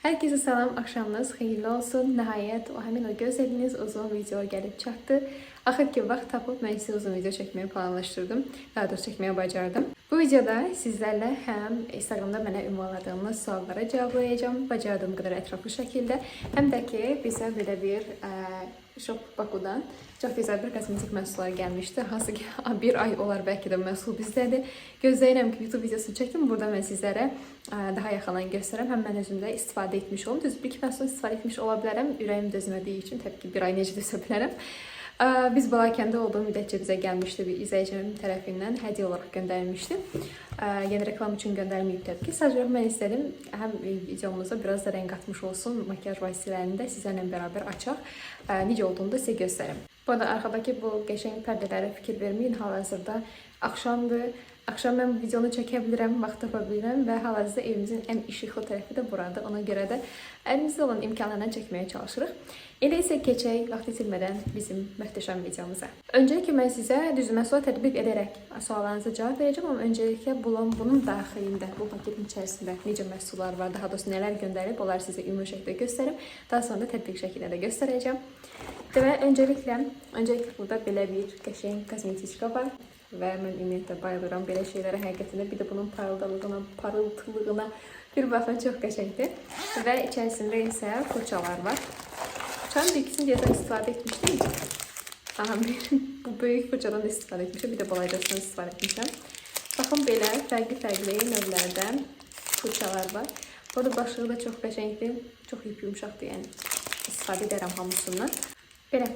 Herkese salam, axşamınız xeyirli olsun. Nəhayət o həmin o gözlədiyiniz uzun video gəlib çatdı. Axır ki vaxt tapıb mən sizə uzun video çəkməyi planlaşdırdım. Daha doğrusu çəkməyi bacardım. Bu videoda sizlərlə həm Instagramda mənə ünvanladığınız suallara cavablayacağım, bacardığım qədər ətraflı şəkildə, həm də ki bizə belə bir Shop Baku'dan çox gözəl bir kosmetik məhsullar gəlmişdi. Hansı ki bir ay olar bəlkə də məhsul bizdədir. Gözləyirəm ki YouTube videosu çəkim. Burada mən sizlərə daha yaxından göstərəm. Həm mən özümdə istifadə etmiş olum. Düz bir iki məhsul istifadə etmiş ola bilərəm. Ürəyim dözmədiyi üçün təbii ki bir ay necə dözə bilərəm. Biz Balakəndə olduğu müddətcə bizə gəlmişdi, bir izləyicimin tərəfindən hədiyyə olaraq göndərilmişdi. Yəni reklam üçün göndərməyib təbii ki. Sadəcə mən istədim həm videomuzda biraz da rəng qatmış olsun, makyaj vasitələrini də sizlərlə bərabər açaq. Necə olduğunu da sizə göstərim. Bu arada arxadakı bu qəşəng pərdələrə fikir verməyin. Hal-hazırda axşamdır. Axşam mən bu videonu çəkə bilirəm, vaxt tapa bilirəm və hal-hazırda evimizin ən işıqlı tərəfi də buradır. Ona görə də əlimizdə olan imkanlarla çəkməyə çalışırıq. Elə isə keçək vaxt itirmədən bizim möhtəşəm videomuza. Öncəliklə mən sizə düz məhsula tətbiq edərək suallarınıza cavab verəcəm, amma öncəliklə bunun daxilində, bu paketin içərisində necə məhsullar var, daha doğrusu nələr göndərilib, onları sizə ümumi şəkildə göstərim. Daha sonra da tətbiq şəkildə də göstərəcəm. Və öncəliklə burada belə bir qəşəng kosmetika var. Və mən ümumiyyətlə bayılıram belə şeylərə həqiqətən də. Bir də bunun parıltılığına bir baxın, çox qəşəngdir. Və içərisində isə fırçalar var. Fırçanın bir ikisini deyəsən istifadə etmişdim. Aha, bu böyük fırçadan da istifadə etmişəm. Bir də balacasından istifadə etmişəm. Baxın, belə fərqli növlərdən fırçalar var. Bu arada başlığı da çox qəşəngdir. Çox yumuşaqdır, yəni istifadə edərəm hamısından. Belə.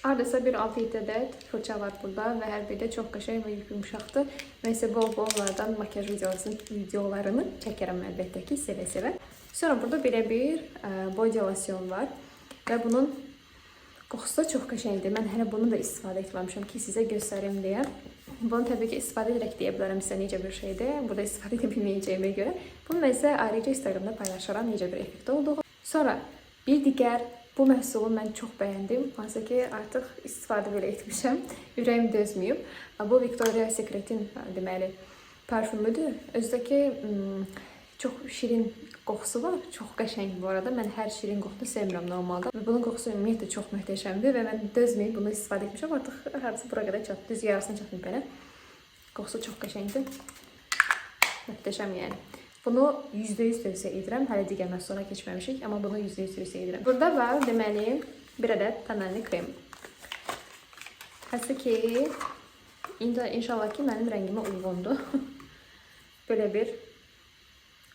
Ardasa bir 6-7 ədəd fırça var burada və hər biri də çox qəşəng və yumuşaqdır. Mən isə bol-bollardan makyaj videolarını çəkərəm əlbəttə ki, sevə-sevə. Sonra burada belə bir body lotion var və bunun qoxusu da çox qəşəngdir. Mən hələ bunu da istifadə etməmişəm ki, sizə göstərim deyə. Bunu təbii ki istifadə edərək deyə bilərəm sizə necə bir şeydir. Burada istifadə edə bilməyəcəyimə görə. Bunu mən sizə ayrıca Instagramda paylaşaram necə bir effekt olduğu. Sonra bir digər bu məhsulu mən çox bəyəndim. Hansı ki artıq istifadə belə etmişəm. Ürəyim dözməyib. Bu Victoria's Secret'in deməli parfümüdür. Özdəki çox şirin qoxusu var. Çox qəşəng bu arada. Mən hər şirin qoxunu sevmirəm normalda. Və bunun qoxusu ümumiyyətlə çox möhtəşəmdir və mən dözməyib bunu istifadə etmişəm. Artıq hardasa bura qədər çatdı. Düz yarısına çatdım belə. Qoxusu çox qəşəngdir. Möhtəşəm yəni. Bunu %100 tövsiyə edirəm. Hələ digər məhsullara keçməmişik, amma bunu %100 tövsiyə edirəm. Burada var deməli bir ədəd tonalli krem. Hətta ki inşallah ki mənim rəngimə uyğundur. Belə bir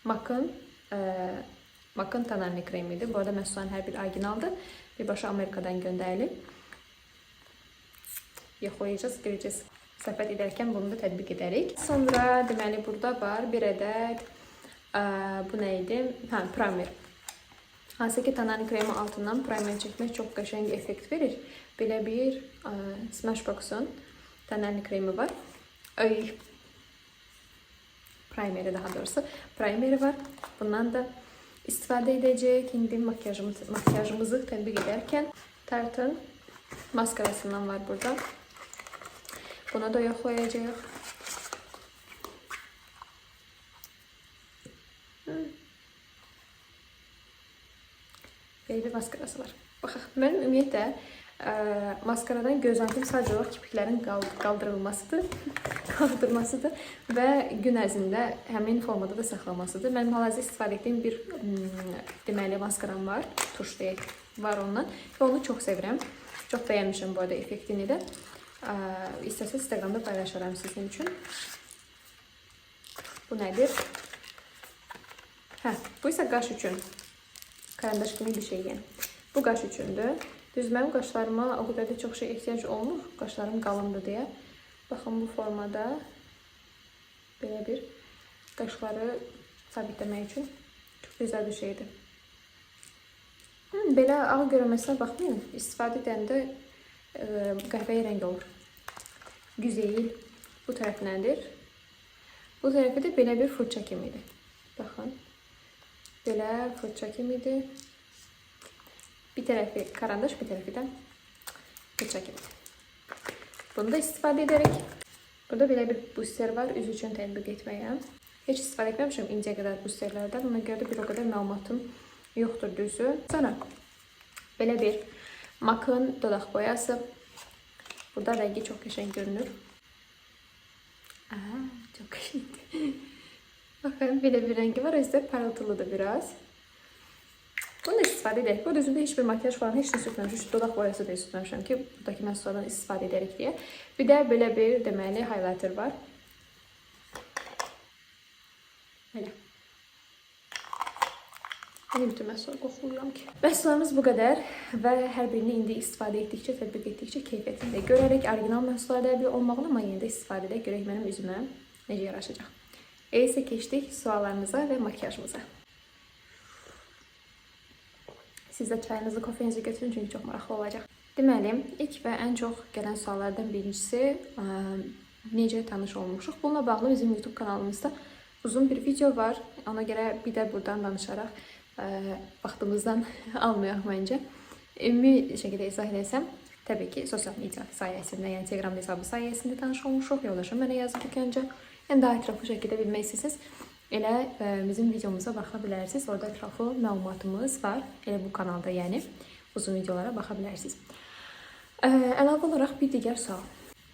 MAC-ın tonalli kremidir. Bu arada məhsulların hər biri orijinaldır. Birbaşa Amerikadan göndərilib. Yoxlayacağız, görəcəz. Söhbət edərkən bunu da tətbiq edərik. Sonra deməli burada var bir ədəd bu nə idi? Primer. Hansı ki tonalli kremi altından primer çəkmək çox qəşəng effekt verir. Belə bir Smashbox'un tonalli kremi var. Primeri daha doğrusu. Primeri var. Bundan da istifadə edəcək. İndi makyajımızı tətbiq edərkən Tarte'ın maskarasından var burada. Bunu da yoxlayacağıq. Belə bir maskarası var. Baxaq, mənim ümumiyyətlə maskaradan gözləntim sadəcə olaraq kirpiklərin qaldırmasıdır və gün ərzində həmin formada da saxlamasıdır. Mənim hal-hazırda istifadə etdiyim bir deməli maskaram var, tuş deyək, var ondan və onu çox sevirəm. Çox bəyənmişəm bu arada effektini də. İstəsəz Instagramda paylaşaram sizin üçün. Bu nədir? Bu isə qaş üçün. Karandaş kimi bir şey yəni. Bu qaş üçündür. Düz mənim qaşlarıma o qədər də çox şey ehtiyac olmur. Qaşlarım qalındır deyə. Baxın bu formada belə bir qaşları sabitləmək üçün çox gözəl bir şeydir. Belə ağ görünməsinə baxmayın. İstifadə edəndə qəhvəyi rəng olur. Güzel. Bu tərəf nədir? Bu tərəfi də belə bir fırça kimidir. Baxın. Belə fırça kimidir. Bir tərəfi karandaş, bir tərəfi də fırça kimidir. Bunu da istifadə edərək. Burada belə bir booster var, üz üçün tətbiq etməyə. Heç istifadə etməmişəm indiyə qədər bu serlərdən. Ona görə də bir o qədər məlumatım yoxdur düzü. Sonra belə bir MAC-ın dodaq boyası. Burada rəngi çox qəşəng görünür. Çox qəşəngdir. Baxın, belə bir rəngi var. Özü də parıltılıdır biraz. Bunu da istifadə edək. Bu düzündə heç bir makyaj falan heç nə sürtməmişəm. Şu dodaq boyası da sürtməmişəm ki, buradakı məhsullardan istifadə edərik deyə. Bir də belə bir deməli highlighter var. Belə. Mən bütün məhsulları qoxuluram ki. Məhsullarımız bu qədər və hər birini indi istifadə etdikcə, tətbiq etdikcə keyfiyyətini də görərək, orijinal məhsullar da olmağını, amma yeni də istifadə edək, görək mənim üzümə necə yaraşacaq. Elə keçdik suallarımıza və makyajımıza. Siz də çayınızı, kofenizi götürün, çünki çox maraqlı olacaq. Deməli, ilk və ən çox gələn suallardan birincisi necə tanış olmuşuq. Bununla bağlı bizim YouTube kanalımızda uzun bir video var. Ona görə bir də buradan danışaraq vaxtımızdan almayaq məncə. Ümumi şəkildə izah edəsəm, təbii ki, sosial media sayəsində, yəni Instagram hesabı sayəsində tanış olmuşuq. Yoldaşım mənə yazdı ki, öncə. Yəni daha ətraflı şəkildə bilmək istəyirsiniz, elə bizim videomuza baxa bilərsiniz. Orada ətraflı məlumatımız var. Elə bu kanalda, yəni uzun videolara baxa bilərsiniz. Əlavə olaraq bir digər sual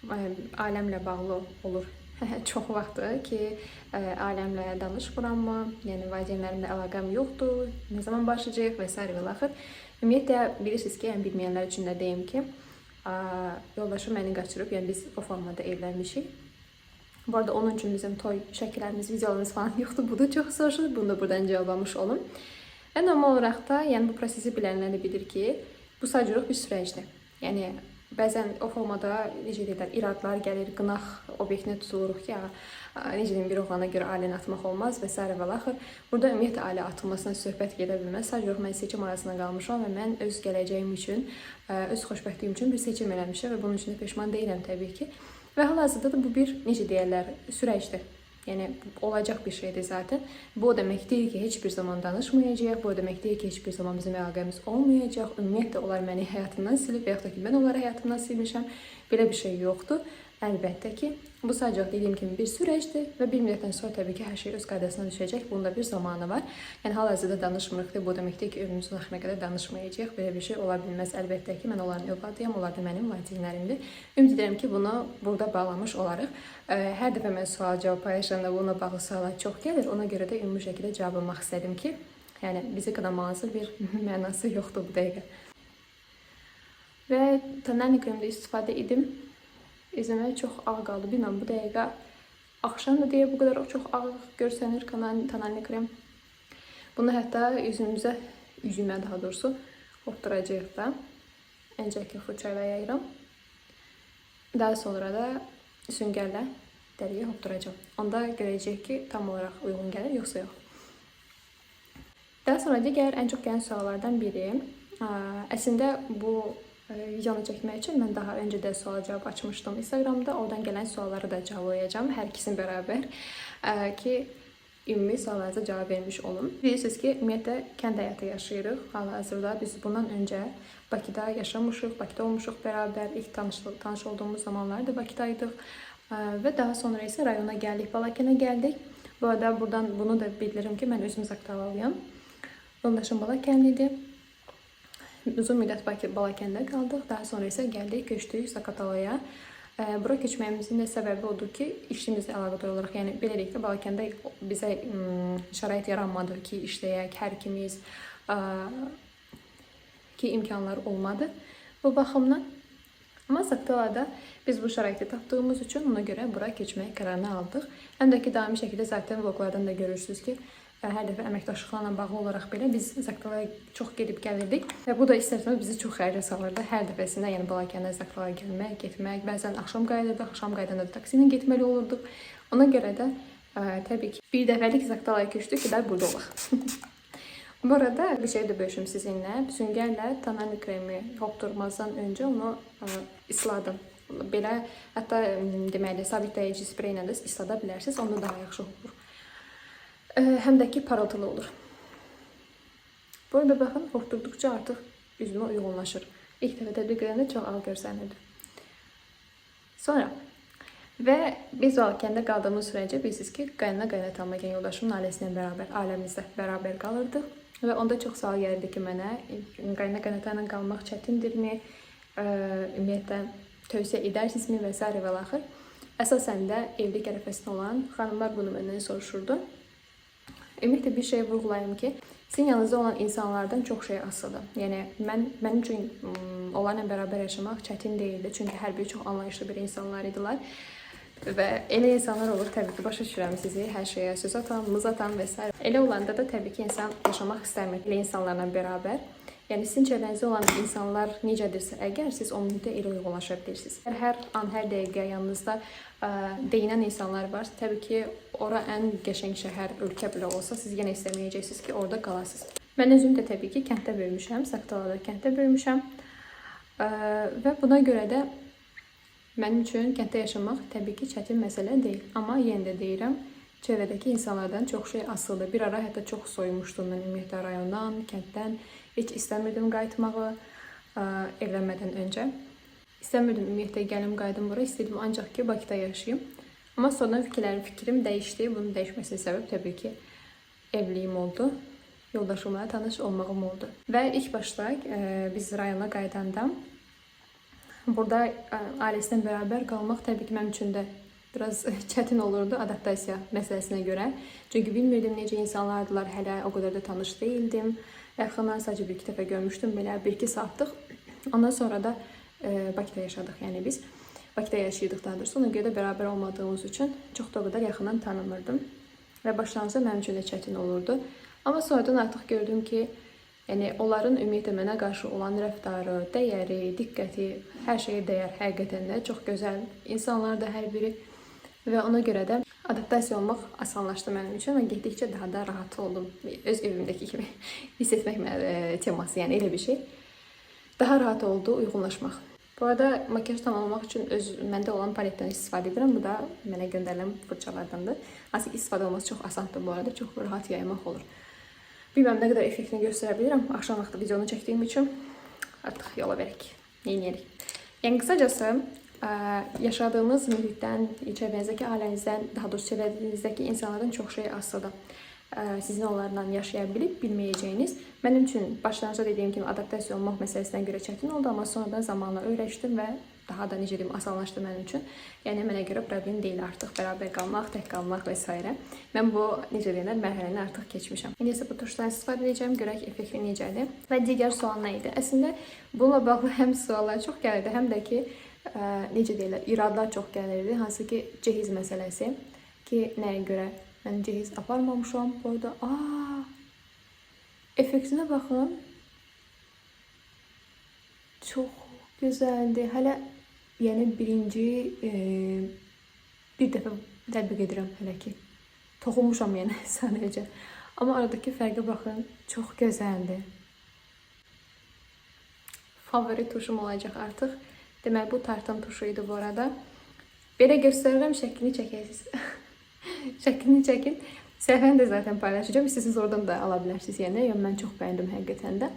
aləmlə bağlı olur. Çox vaxtdır ki, aləmlə danışmırammı, yəni valideynlərimlə əlaqəm yoxdur, nə zaman başlayacaq və s. və axır. Ümumiyyətlə, bilirsiniz ki, yəni bilməyənlər üçün də deyim ki, yoldaşım məni qaçırıb, yəni biz o formada evlənmişik. Bu arada onun üçün bizim toy şəkillərimiz, videolarımız falan yoxdur. Bu da çox soruşulur, bunu da buradan cavablamış olum. Və normal olaraq da, yəni bu prosesi bilənlər də bilir ki, bu sadəcə bir süreçdir. Yəni, bəzən o formada, necə deyirlər, iradlar gəlir, qınaq obyektinə tutuluruq ki, necə deyim, bir oğlana görə ailəni atmaq olmaz və s. və axır. Burada ümumiyyətlə ailə atılmasına söhbət gedə bilməz. Sadəcə mən seçim arasında qalmışam və mən öz gələcəyim üçün, öz xoşbəxtliyim üçün bir seçim eləmişəm və bunun üçün də peşman deyiləm təbii ki. Və hal-hazırda da bu bir, necə deyirlər, süreçdir. Yəni, olacaq bir şeydir zaten. Bu o demək deyil ki, heç bir zaman danışmayacaq. Bu o demək deyil ki, heç bir zaman bizim əlaqəmiz olmayacaq. Ümumiyyətlə, onlar məni həyatımdan silib və yaxud da ki, mən onları həyatımdan silmişəm. Belə bir şey yoxdur. Əlbəttə ki, bu sadəcə dediyim kimi bir süreçdir və bir müddətdən sonra təbii ki, hər şey öz qaydasına düşəcək. Bunun da bir zamanı var. Yəni, hal-hazırda danışmırıq ki, bu demək deyil ki, ömrümüzün axırına qədər danışmayacaq. Belə bir şey ola bilməz. Əlbəttə ki, mən onların övladıyam, onlar da mənim valideynlərimdir. Ümid edirəm ki, bunu burada bağlamış olarıq. Hər dəfə mən sual-cavab paylaşanda bununla bağlı suallar çox gəlir. Ona görə də ümumi şəkildə cavablamaq istədim ki, yəni bizi qınamanızın bir mənası yoxdur bu dəqiqə. Və Tanani kremdə istifadə edim. Üzümə çox ağ qaldı. Bilməm, bu dəqiqə axşam da deyə bu qədər çox ağ görsənir Tanani krem. Bunu hətta üzümə daha doğrusu hopduracaq da. Əncəki fırçayla yayıram. Daha sonra da süngərlə dəriyə hopduracağım. Onda görəcək ki, tam olaraq uyğun gəlir, yoxsa yox. Daha sonra digər ən çox gələn suallardan biri. Əslində bu videonu çəkmək üçün mən daha öncə də sual-cavab açmışdım Instagramda. Oradan gələn sualları da cavablayacağım. Hər ikisini bərabər ki, ümumi suallarınıza cavab vermiş olum. Bilirsiniz ki, ümumiyyətlə kənd həyatı yaşayırıq. Hal-hazırda biz bundan öncə Bakıda yaşamışıq, Bakıda olmuşuq bərabər. İlk tanış olduğumuz zamanlarda Bakıdaydıq. Və daha sonra isə rayona gəldik, Balakənə gəldik. Bu arada buradan bunu da bildiririm ki, mən özüm Zaqatalalıyam. Yoldaşım Balakənlidir. Uzun müddət Balakəndə qaldıq. Daha sonra isə gəldik, köçdük Zaqatalaya. Bura köçməyimizin də səbəbi odur ki, işimizlə əlaqədar olaraq, yəni beləliklə Balakəndə bizə şərait yaranmadı ki, işləyək, hər ikimiz ki, imkanlar olmadı bu baxımdan. Amma Zaqatalada biz bu şəraiti tapdığımız üçün ona görə bura keçmək qərarını aldıq. Həm də ki, daimi şəkildə zaten vloglardan da görürsünüz ki, hər dəfə əməkdaşlıqlarla bağlı olaraq belə biz Zaqatalaya çox gedib gəlirdik. Və bu da istərsəniz bizi çox xərcə salırdı. Hər dəfəsində, yəni Balakəndə Zaqatalaya gəlmək, getmək, bəzən axşam qayıdırdıq, axşam qayıdanda da taksi ilə getməli olurduq. Ona görə də təbii ki, bir dəfəlik Zaqatalaya köçdük ki, də burada olaq. Bu arada bir şey də bölüşüm sizinlə. Süngərlə Tanani kremi hopdurmazdan öncə onu isladım. Belə, hətta deməli, sabitləyici spreylə də islada bilərsiniz. Onda daha yaxşı olur. Həm də ki, parıltılı olur. Bu arada baxın, hopdurduqca artıq üzümə uyğunlaşır. İlk dəfə tədbiq edəndə çox ağ görsənirdi. Sonra, Və biz o kəndə qaldığımız sürəcə bilirsiniz ki, qaynana-qaynatamla, yəni yoldaşımın ailəsinə bərabər, ailəmizdə bərabər qalırdıq. Və onda çox sual gəlirdi ki, mənə qaynana-qaynata ilə qalmaq çətindirmi? Ümumiyyətlə tövsiyə edərsinizmi və s. və axır. Əsasən də evlilik ərəfəsində olan xanımlar bunu məndən soruşurdu. Ümumiyyətlə bir şey vurğulayım ki, sizin yanınızda olan insanlardan çox şey asılıdır. Yəni mənim üçün onlarla bərabər yaşamaq çətin deyildi. Çünki hər biri çox anlayışlı bir insanlar idilər. Və elə insanlar olur, təbii ki, başa düşürəm sizi, hər şeyə söz atan, mız atan və s. Elə olanda da təbii ki, insan yaşamaq istəmir elə insanlarla bərabər. Yəni sizin çevrənizdə olan insanlar necədirsə, əgər siz o müddətdə elə uyğunlaşa bilirsiniz. Hər an, hər dəqiqə yanınızda deyinən insanlar var. Təbii ki, ora ən qəşəng şəhər, ölkə belə olsa, siz yenə istəməyəcəksiniz ki, orada qalasınız. Mən özüm də təbii ki, kənddə böyümüşəm, Saqtalada kənddə böyümüşəm. Və buna görə də mənim üçün kənddə yaşamaq təbii ki, çətin məsələ deyil. Amma yenə də deyirəm, çevrədəki insanlardan çox şey asılıdır. Bir ara hətta çox soyumuşdum mən ümumiyyətlə rayondan, kənddən. Heç istəmirdim qayıtmağı evlənmədən öncə. İstəmirdim ümumiyyətlə gəlim qayıdım bura. İstədim ancaq ki, Bakıda yaşayayım. Amma sonradan fikrim dəyişdi. Bunun dəyişməsinin səbəb təbii ki, evliyim oldu. Yoldaşımla tanış olmağım oldu. Və ilk başda biz rayona qayıdanda burada ailəsinə bərabər qalmaq təbii ki, mənim üçün də biraz çətin olurdu adaptasiya məsələsinə görə. Çünki bilmirdim necə insanlardılar, hələ o qədər də tanış deyildim. Yaxından sadəcə bir-iki dəfə görmüşdüm, belə 1-2 saatlıq. Ondan sonra da Bakıda yaşadıq, yəni biz. Bakıda yaşayırdıq daha doğrusu. Ona görə də bərabər olmadığımız üçün çox da o qədər yaxından tanımırdım. Və başlanğıcda mənim üçün də çətin olurdu. Amma sonradan artıq gördüm ki, yəni onların ümumiyyətlə mənə qarşı olan rəftarı, dəyəri, diqqəti, hər şeyə dəyər həqiqətən də çox gözəl insanlardır hər biri. Və ona görə də adaptasiya olmaq asanlaşdı mənim üçün və getdikcə daha da rahat oldum. Öz evimdəki kimi hiss etmək teması, yəni elə bir şey. Daha rahat oldu uyğunlaşmaq. Bu arada makyaj tamamlamaq üçün məndə olan paletdən istifadə edirəm. Bu da mənə göndərilən fırçalardandır. Hansı ki, istifadə olması çox asandır bu arada. Çox rahat yaymaq olur. Bilməm nə qədər effektini göstərə bilirəm. Axşam vaxtı videonu çəkdiyim üçün artıq yola verək. Neyniyərik? Yəni qısacası yaşadığımız mühitdən, çevrənizdəki ailənizdən, daha doğrusu çevrənizdəki insanlardan çox şey asılıdır. Sizin onlarla yaşaya bilib bilməyəcəyiniz. Mənim üçün başlanğıcda dediyim kimi adaptasiya olmaq məsələsinə görə çətin oldu, amma sonradan zamanla öyrəşdim və daha da necə deyim asanlaşdı mənim üçün. Yəni mənə görə problem deyil artıq bərabər qalmaq, tək qalmaq və s. Mən bu necə deyirlər mərhələni artıq keçmişəm. İndi isə bu tuşdan istifadə edəcəm, görək effekti necədir. Və digər sual nə idi? Əslində bununla bağlı həm suallar çox gəlirdi, həm də ki necə deyirlər, iradlar çox gəlirdi. Hansı ki, cehiz məsələsi ki, nəyə görə mən cehiz aparmamışam. Bu arada, effektinə baxın. Çox gözəldir. Hələ, yəni birinci bir dəfə tətbiq edirəm hələ ki. Toxunmuşam yəni sadəcə. Amma aradakı fərqə baxın, çox gözəldir. Favori tuşum olacaq artıq. Demək, bu tartan tuşu idi bu arada. Belə göstərirəm, şəklini çəkəsiniz. Şəklini çəkin. Səhvəni də zaten paylaşacağım. İstəsiniz oradan da ala bilərsiniz. Yəni, mən çox bəyəndim həqiqətən də.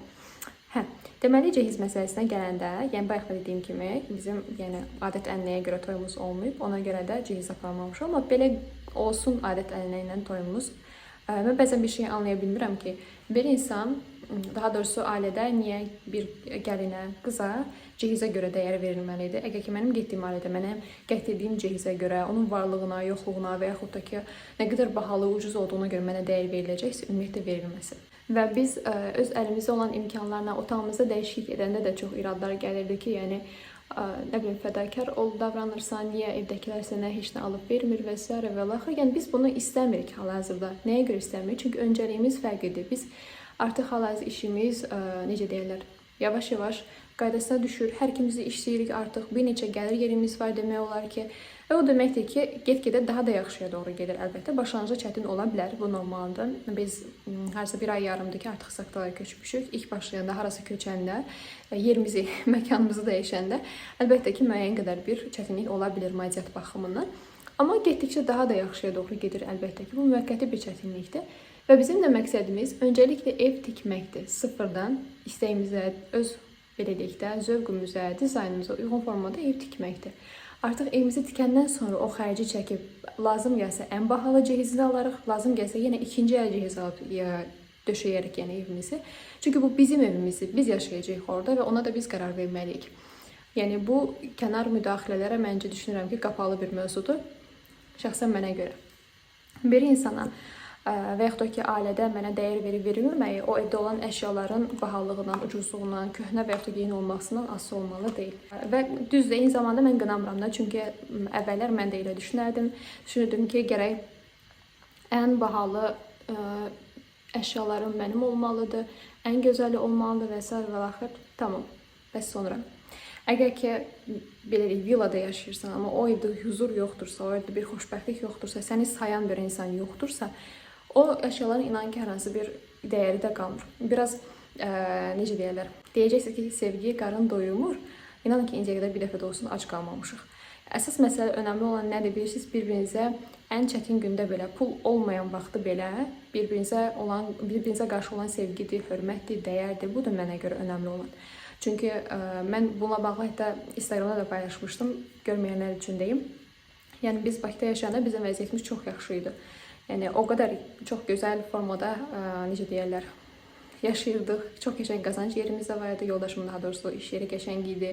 Deməli, cehiz məsələsinə gələndə, yəni bayaq da dediyim kimi, bizim adət-ənənəyə görə toyumuz olmayıb. Ona görə də cehiz aparmamışam. Amma belə olsun adət-ənənə ilə toyumuz. Mən bəzən bir şey anlaya bilmirəm ki, bir insan, daha doğrusu ailədə niyə bir gəlinə, qıza cehizə görə dəyər verilməlidir? Əgər ki, mənim getdiyim ailədə mənə gətirdiyim cehizə görə, onun varlığına, yoxluğuna və yaxud da ki, nə qədər bahalı, ucuz olduğuna görə mənə dəyər veriləcəksə, ümumiyyətlə verilməsin. Və biz öz əlimizdə olan imkanlarla otağımızda dəyişiklik edəndə də çox iradlar gəlirdi ki, yəni, nə bilim, fədakar ol, davranırsan, niyə evdəkilər sənə heç nə alıb vermir və s. və axır. Yəni, biz bunu istəmirik hal-hazırda. Nəyə görə istəmirik? Çünki öncəliyimiz fərqlidir. Biz artıq hal-hazır işimiz, necə deyirlər, yavaş-yavaş qaydasına düşür. Hər ikimiz də işləyirik artıq. Bir neçə gəlir yerimiz var demək olar ki. Və o deməkdir ki, get-gedə daha da yaxşıya doğru gedir əlbəttə. Başlanğıcda çətin ola bilər, bu normaldır. Biz harasa bir ay yarımdır ki, artıq Saqtalaya köçmüşük. İlk başlayanda, harasa köçəndə, yerimizi, məkanımızı dəyişəndə əlbəttə ki, müəyyən qədər bir çətinlik ola bilər maddiyyat baxımından. Amma getdikcə daha da yaxşıya doğru gedir əlbəttə ki, bu müvəqqəti bir çətinlikdir. Və bizim də məqsədimiz öncəliklə ev tikməkdir. Sıfırdan istəyimizə, öz belə deyək də, zövqümüzə, dizaynımıza uyğun formada ev tikməkdir. Artıq evimizi tikəndən sonra o xərci çəkib lazım gəlsə ən bahalı cehizi alarıq, lazım gəlsə yenə ikinci əl cehiz alıb döşəyərik yəni evimizi. Çünki bu bizim evimizdir, biz yaşayacağıq orada və ona da biz qərar verməliyik. Yəni bu kənar müdaxilələrə məncə düşünürəm ki, qapalı bir mövzudur. Şəxsən mənə görə. Bir insana və yaxud da ki, ailədə mənə dəyər verilməyi o evdə olan əşyaların bahalılığından, ucuzluğundan, köhnə və yaxud da yeni olmasından asılı olmalı deyil. Və düzdür, eyni zamanda mən qınamıram da, çünki əvvəllər mən də elə düşünürdüm ki, gərək ən bahalı əşyalarım mənim olmalıdır, ən gözəli olmalıdır və s. və axır. Tamam, bəs sonra. Əgər ki, belə deyək, villada yaşayırsan, amma o evdə huzur yoxdursa, o evdə bir xoşbəxtlik yoxdursa, səni sayan bir insan yoxdursa, o əşyaların inan ki, hər hansı bir dəyəri də qalmır. Biraz, necə deyərlər, deyəcəksiniz ki, sevgi qarın doyurmur. İnanın ki, incəyə qədər bir dəfə də olsun ac qalmamışıq. Əsas məsələ, önəmli olan nədir bilirsiniz? Bir-birinizə ən çətin gündə belə, pul olmayan vaxtı belə bir-birinizə qarşı olan sevgidir, hörmətdir, dəyərdir. Bu da mənə görə önəmli olan. Çünki mən bununla bağlı hətta Instagramda da paylaşmışdım, görməyənlər üçün deyim. Yəni biz Bakıda yaşayanda bizim vəziyyətimiz çox yaxşı idi. Yəni o qədər çox gözəl formada, necə deyərlər, yaşayırdıq. Çox qəşəng qazanc yerimiz də var idi. Yoldaşımın daha doğrusu iş yeri qəşəng idi.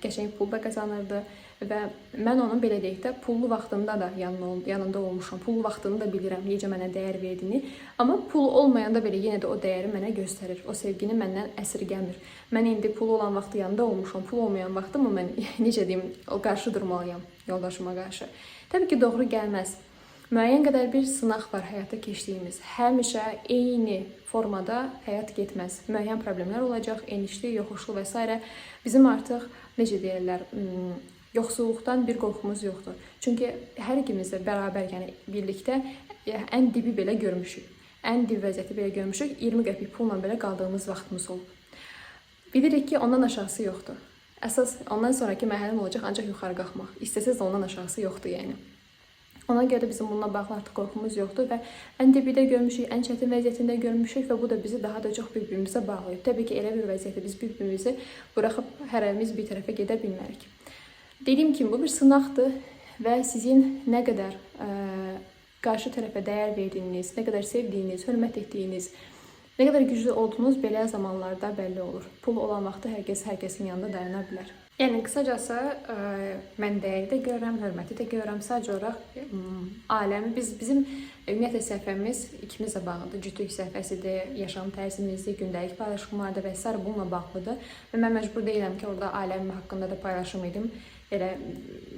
Qəşəng pul da qazanırdı və mən onun belə deyək də pullu vaxtında da yanında olmuşam. Pullu vaxtını da bilirəm, necə mənə dəyər verdiyini. Amma pulu olmayanda belə yenə də o dəyəri mənə göstərir. O sevgini məndən əsirgəmir. Mən indi pulu olan vaxtı yanında olmuşam. Pul olmayan vaxtımı mən necə deyim, o qarşı durmalıyam yoldaşıma qarşı. Təbii ki, doğru gəlməz. Müəyyən qədər bir sınaq var həyata keçdiyimiz. Həmişə eyni formada həyat getməz. Müəyyən problemlər olacaq, enişli, yoxuşlu və s. Bizim artıq, necə deyirlər, yoxsulluqdan bir qorxumuz yoxdur. Çünki hər ikimiz də bərabər, yəni birlikdə ən dibi belə görmüşük. Ən dib vəziyyəti belə görmüşük. 20 qəpik pulla belə qaldığımız vaxtımız olub. Bilirik ki, ondan aşağısı yoxdur. Əsas ondan sonraki mərhələm olacaq ancaq yuxarı qalxmaq. İstəsəz də ondan aşağısı yoxdur yəni. Ona görə də bizim bununla bağlı artıq qorxumuz yoxdur və ən dibidə görmüşük, ən çətin vəziyyətində görmüşük və bu da bizi daha da çox bir-birimizə bağlayıb. Təbii ki, elə bir vəziyyətdə biz bir-birimizi buraxıb hərəmiz bir tərəfə gedə bilmərik. Dediyim kimi, bu bir sınaqdır və sizin nə qədər qarşı tərəfə dəyər verdiyiniz, nə qədər sevdiyiniz, hörmət etdiyiniz, nə qədər güclü olduğunuz belə zamanlarda bəlli olur. Pul olan vaxtda hər kəsin yanında dayana bilər. Yəni, qısacası, mən dəyəri də görürəm, hörməti də görürəm. Sadəcə olaraq aləmi, bizim ümumiyyətlə səhifəmiz ikimizlə bağlıdır. Cütlük səhifəsidir, yaşam tərzimizdir, gündəlik paylaşımlardır və s. bununla bağlıdır. Və mən məcbur deyiləm ki, orada aləmim haqqında da paylaşım edim. Elə,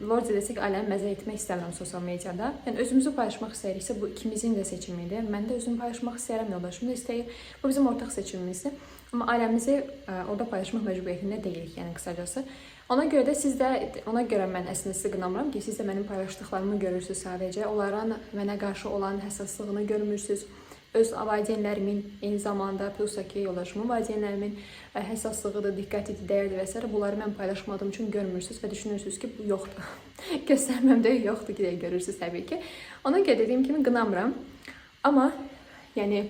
lorca desək, aləmi məzə etmək istəmirəm sosial mediada. Yəni, özümüzü paylaşmaq istəyiriksə, bu ikimizin də seçimidir. Mən də özümü paylaşmaq istəyirəm, yoldaşım da istəyir. Bu bizim ortaq seçimimizdir. Amma aləmizi orada paylaşmaq məcburiyyətində deyilik, yəni qısacası. Ona görə də ona görə mən əslində sizi qınamıram ki, siz də mənim paylaşdıqlarımı görürsünüz sadəcə. Onların mənə qarşı olan həssaslığını görmürsünüz. Öz valideynlərimin, eyni zamanda plus ki, yoldaşımın valideynlərimin həssaslığıdır, diqqətidir, dəyərdir və s. Bunları mən paylaşmadığım üçün görmürsünüz və düşünürsünüz ki, bu yoxdur. Göstərməmdə yoxdur ki, görürsünüz təbii ki. Ona görə dediyim kimi qınamıram. Amma, yəni,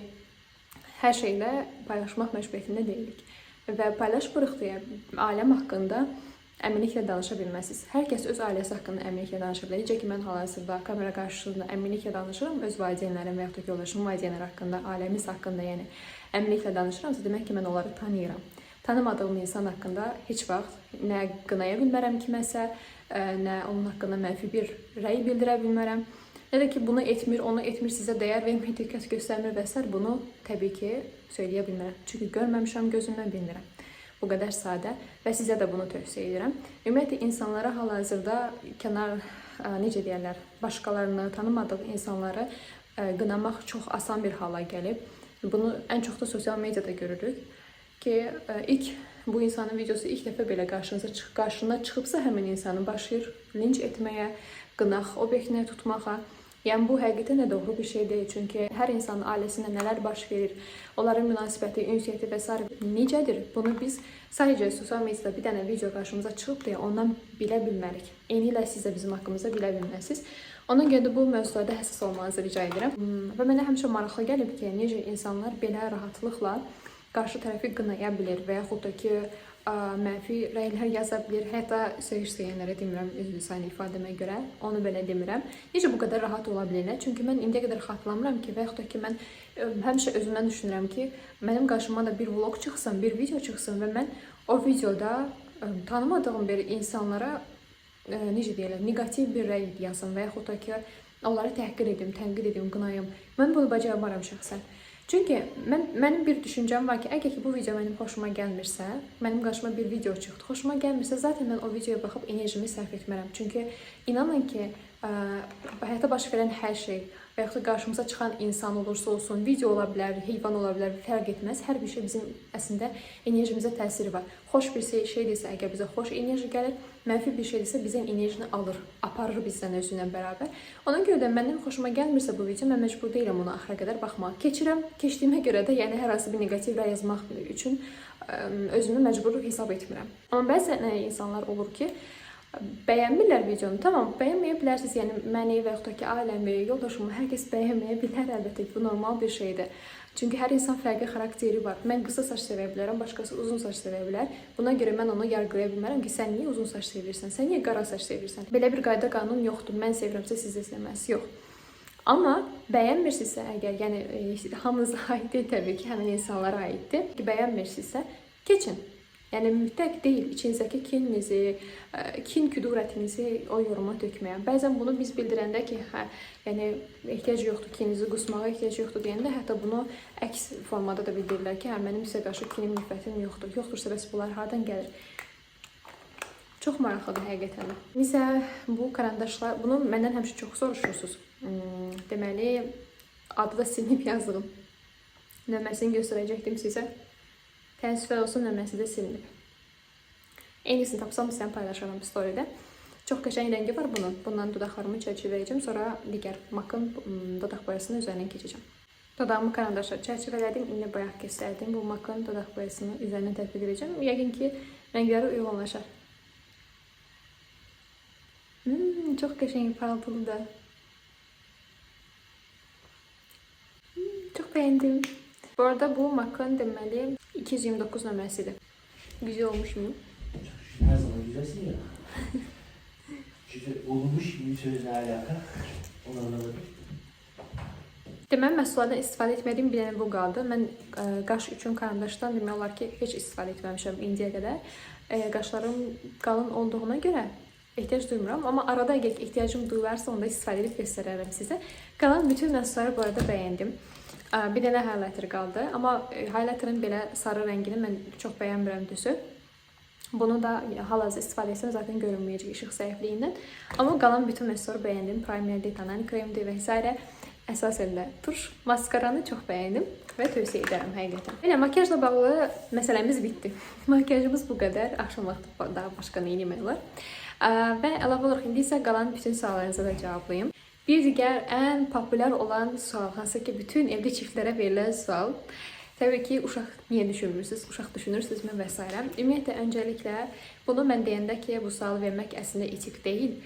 hər şeylə paylaşmaq məcburiyyətində deyilik. Və paylaşmırıq deyə aləm haqqında əminliklə danışa bilməzsiniz. Hər kəs öz ailəsi haqqında əminliklə danışa bilər. Necə ki, mən hal-hazırda kamera qarşısında əminliklə danışıram, öz valideynlərim və yaxud da yoldaşımın valideynləri haqqında, ailəmiz haqqında, yəni əminliklə danışıramsa, demək ki, mən onları tanıyıram. Tanımadığım insan haqqında heç vaxt nə qınaya bilmərəm kiməsə, nə onun haqqında mənfi bir rəy bildirə bilmərəm. Nə də ki, bunu etmir, onu etmir, sizə dəyər vermir, diqqət göstərmir və s. Bunu təbii ki, söyləyə bilmərəm. Çünki görməmişəm, gözümdən bilmirəm. Bu qədər sadə və sizə də bunu tövsiyə edirəm. Ümumiyyətlə, insanlara hal-hazırda necə deyərlər, başqalarını, tanımadıq insanları qınamaq çox asan bir hala gəlib. Bunu ən çox da sosial mediada görürük ki, bu insanın videosu ilk dəfə belə qarşına çıxıbsa, həmin insanı başlayır linç etməyə, qınaq obyektinə tutmağa. Yəni, bu həqiqətən də doğru bir şey deyil. Çünki hər insanın ailəsində nələr baş verir, onların münasibəti, ünsiyyəti və s. necədir? Bunu biz sadəcə sosial mediada bir dənə video qarşımıza çıxıb deyə ondan bilə bilmərik. Eyni ilə siz də bizim haqqımızda bilə bilməzsiniz. Ona görə də bu mövzularda həssas olmanızı rica edirəm. Və mənə həmişə maraqlı gəlib ki, necə insanlar belə rahatlıqla qarşı tərəfi qınaya bilər və yaxud da ki, mənfi rəylər yaza bilər. Hətta söyüşləyənlərə demirəm, üzr sayını ifadəmə görə, onu belə demirəm. Necə bu qədər rahat ola bilirlər? Çünki mən indiyə qədər xatırlamıram ki, və yaxud da ki, mən həmişə özümdən düşünürəm ki, mənim qarşıma da bir vlog çıxsın, bir video çıxsın və mən o videoda tanımadığım bir insanlara necə deyirlər, negativ bir rəy yazım və yaxud da ki, onları təhqir edim, tənqid edim, qınayım. Mən bunu bacarmaram şəxsən. Çünki mənim bir düşüncəm var ki, əgər ki bu video mənim xoşuma gəlmirsə, mənim qarşıma bir video çıxdı, xoşuma gəlmirsə, zaten mən o videoya baxıb enerjimi sərf etmərəm. Çünki inanın ki, həyata baş verən hər şey və yaxud da qarşımıza çıxan insan olursa olsun, video ola bilər, heyvan ola bilər, fərq etməz. Hər bir şey bizim əslində enerjimizə təsiri var. Xoş bir şeydirsə, əgər bizə xoş enerji gəlir, mənfi bir şeydirsə bizim enerjini alır, aparır bizdən özünlə bərabər. Ona görə də mənim xoşuma gəlmirsə bu video, mən məcbur deyiləm ona axıra qədər baxmağa. Keçirəm, keçdiyimə görə də, yəni hər hansı bir negativ rəy yazmaq üçün özümü məcbur hesab etmirəm. Amma bəzən insanlar olur ki, bəyənmirlər videonu. Tamam, bəyənməyə bilərsiniz. Yəni məni və yaxud da ki, ailəmi, yoldaşımı hər kəs bəyənməyə bilər əlbəttə ki, bu normal bir şeydir. Çünki hər insan fərqli xarakteri var. Mən qısa saç sevə bilərəm, başqası uzun saç sevə bilər. Buna görə mən onu yargılaya bilmərəm ki, sən niyə uzun saç sevirsən, sən niyə qara saç sevirsən. Belə bir qayda qanun yoxdur. Mən sevirəmsə siz də sevməlisiniz, yox. Amma bəyənmirsinizsə əgər, yəni hamınıza aid deyil təbii ki, həmin insanlara aiddir. Bəyənmirsinizsə, keçin. Yəni mütləq deyil içinizdəki kininizi, kin küdurətinizi o yoruma tökməyə. Bəzən bunu biz bildirəndə ki, yəni ehtiyac yoxdur, kininizi qusmağa ehtiyac yoxdur deyəndə, hətta bunu əks formada da bildirirlər ki, mənim sizə qarşı kinim, nifrətim yoxdur. Yoxdursa bəs bunlar hardan gəlir? Çox maraqlıdır həqiqətən. Bizə bu karandaşlar, bunu məndən həmişə çox soruşursunuz. Deməli, adı da silinib yazdığım. Nömrəsini göstərəcəkdim sizə. Təəssüflər olsun, nömrəsi də silinib. Eynisini tapsam sizə paylaşaram storydə. Çox qəşəng rəngi var bunun. Bundan dodaqlarımı çərçivələyəcəm. Sonra digər MAC-ın dodaq boyasını üzərindən keçəcəm. Dodağımı karandaşla çərçivələdim. İndi bayaq göstərdim. Bu MAC-ın dodaq boyasını üzərindən tətbiq edəcəm. Yəqin ki, rəngləri uyğunlaşar. Çox qəşəng, parıltılı da. Çox bəyəndim. Bu arada bu MAC-ın deməli 229 nömrəsidir. Güzel olmuş mu? Her zaman güzelsin ya. Çünkü olmuş bir sözle alaka. Onu anlamadım. Deməli, məhsullardan istifadə etmədiyim bir dənə bu qaldı. Mən qaş üçün karandaşdan demək olar ki, heç istifadə etməmişəm indiyə qədər. Qaşlarım qalın olduğuna görə ehtiyac duymuram. Amma arada əgər ehtiyacım duyularsa, onda istifadə edib göstərərəm sizə. Qalan bütün məhsulları bu arada bəyəndim. Bir dənə highlighter qaldı. Amma highlighterın belə sarı rəngini mən çox bəyənmirəm düzü. Bunu da hal-hazırda istifadə etsəm zaten görünməyəcək işıq zəifliyindən. Amma qalan bütün məhsulları bəyəndim. Primerdir, tonal kremdir və s. Əsasən də tuş, maskaranı çox bəyəndim və tövsiyə edərəm həqiqətən. Elə makyajla bağlı məsələmiz bitdi. Makyajımız bu qədər. Axşam vaxtı daha başqa nə etmək olar. Və əlavə olaraq indi isə qalan bütün suallarınızı da cavablayım. Bir digər ən populyar olan sual, hansı ki, bütün evli çiftlərə verilən sual. Təbii ki, uşaq niyə düşünmürsünüz, uşaq düşünürsünüzmü və s. Ümumiyyətlə, öncəliklə bunu mən deyəndə ki, bu sualı vermək əslində etik deyil.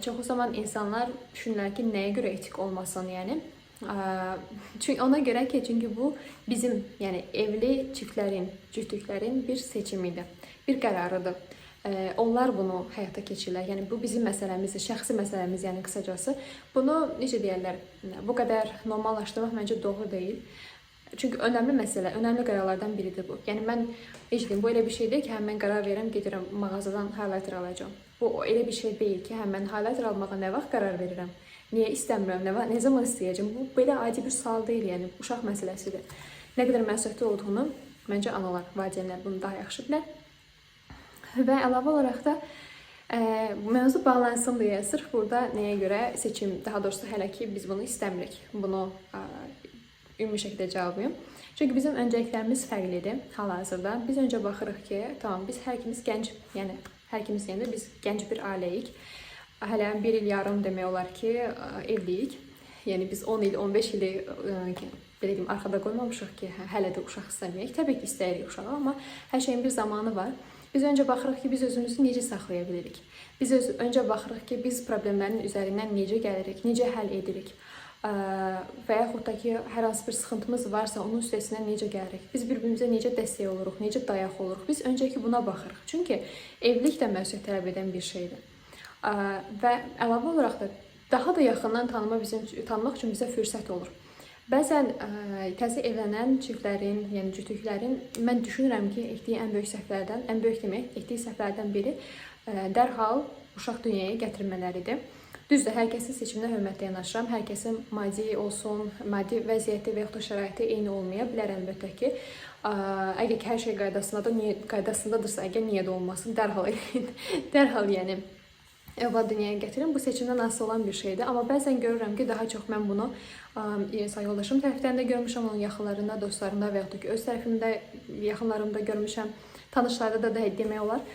Çoxu zaman insanlar düşünürlər ki, nəyə görə etik olmasın, yəni. Çünki ona görə ki, çünki bu bizim, yəni evli çiftlərin, cütlüklərin bir seçimidir, bir qərarıdır. Onlar bunu həyata keçirirlər. Yəni bu bizim məsələmizdir, şəxsi məsələmiz, yəni qısacası. Bunu necə deyirlər, bu qədər normallaşdırmaq məncə doğru deyil. Çünki önəmli məsələ, önəmli qərarlardan biridir bu. Yəni mən necə deyim, bu elə bir şey deyil ki, həm mən qərar verirəm, gedirəm mağazadan highlighter alacağam. Bu elə bir şey deyil ki, həm mən highlighter almağa nə vaxt qərar verirəm, niyə istəmirəm, nə zaman istəyəcəm. Bu belə adi bir sual deyil, yəni uşaq məsələsidir. Nə qədər məsuliyyətli olduğunu məncə analar, valideynlər bunu daha yaxşı bilər. Və əlavə olaraq da mövzu bağlansın deyə sırf burada nəyə görə seçim, daha doğrusu hələ ki biz bunu istəmirik. Bunu ümumi şəkildə cavablayım. Çünki bizim öncəliklərimiz fərqlidir hal-hazırda. Biz öncə baxırıq ki, tamam, biz hər ikimiz gənc, yəni hər ikimiz deyəndə biz gənc bir ailəyik. Hələ 1 il yarım demək olar ki, evliyik. Yəni biz 10 il, 15 ili belə deyim, arxada qoymamışıq ki, hələ də uşaq istəməyək. Təbii ki, istəyirik uşağı, amma hər şeyin bir zamanı var. Biz öncə baxırıq ki, biz özümüzü necə saxlaya bilirik. Biz öncə baxırıq ki, biz problemlərin üzərindən necə gəlirik, necə həll edirik. və yaxud da ki, hər hansı bir sıxıntımız varsa, onun üstəsindən necə gəlirik? Biz bir-birimizə necə dəstək oluruq, necə dayaq oluruq? Biz öncəki buna baxırıq. Çünki evlilik də məsuliyyət tələb edən bir şeydir. Və əlavə olaraq da daha da yaxından tanımaq üçün bizə fürsət olur. Bəzən təzə evlənən çiftlərin, yəni cütüklərin mən düşünürəm ki, etdiyi ən böyük səhvlərdən, ən böyük demək, etdiyi səhvlərdən biri dərhal uşaq dünyaya gətirmələridir. Düzdür, hər kəsin seçiminə hörmətlə yanaşıram. Hər kəsin maddi olsun, maddi vəziyyəti və yaxud da şəraiti eyni olmaya bilər əlbəttə ki. Əgər ki, hər şey qaydasındadırsa, əgər niyə də olmasın, dərhal yəni övlad dünyaya gətirin. Bu seçimdən asılı olan bir şeydir. Amma bəzən görürəm ki, daha çox mən bunu yoldaşım tərəfdən də görmüşəm, onun yaxınlarında, dostlarında və yaxud da ki, öz tərəfimdə, yaxınlarımda görmüşəm, tanışlarda da demək olar.